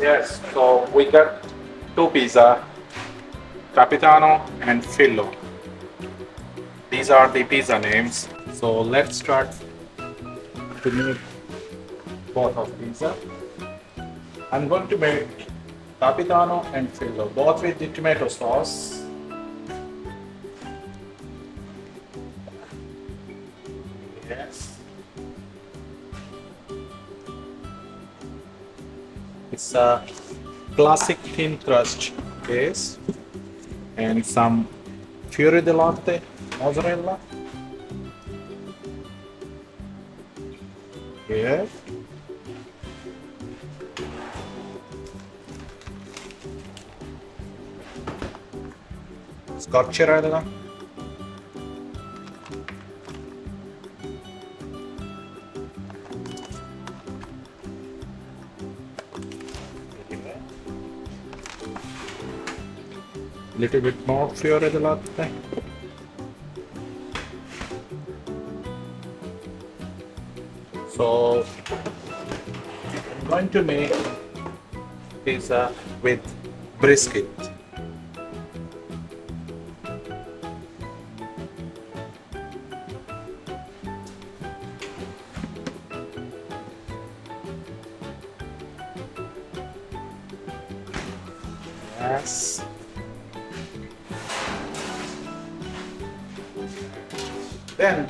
Yes, so we got two pizza, Capitano and Fillo. These are the pizza names. So let's start to make both of pizza. I'm going to make Capitano and Fillo, both with the tomato sauce. Yes. It's a classic thin crust base and some Fiore di latte mozzarella. Here. Scorcherella. Little bit more Fiore di latte. So I'm going to make pizza with brisket. Yes. Then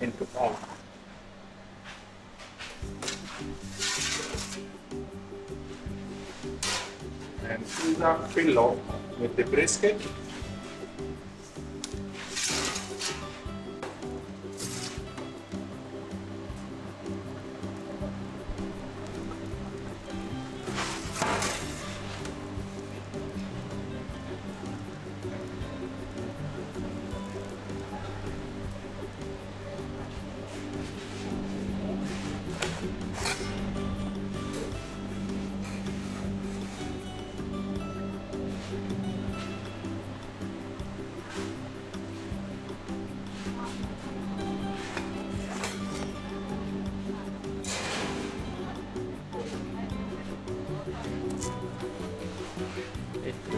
into oven. And pizza fillo with the brisket.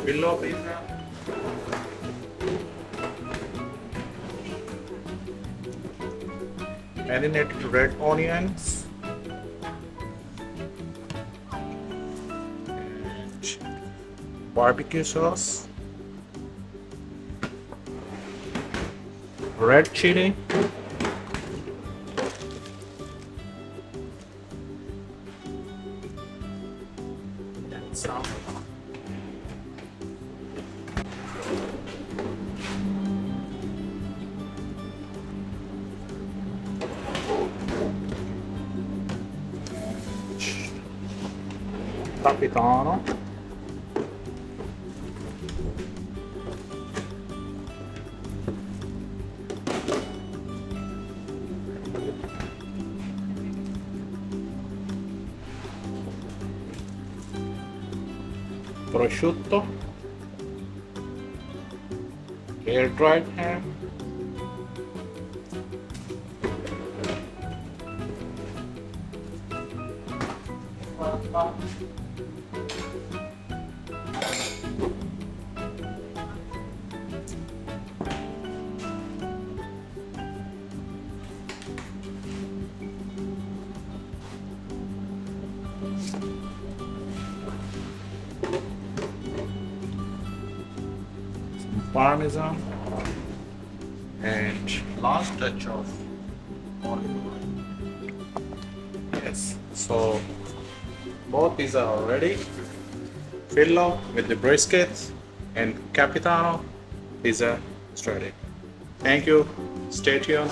Fillo pizza. Marinated red onions. And barbecue sauce. Red chili. And some Capitano. Prosciutto. Air dried ham. Parmesan and last touch of olive oil. Yes, so both these are ready. Fillo with the brisket and Capitano pizza is ready. Thank you. Stay tuned.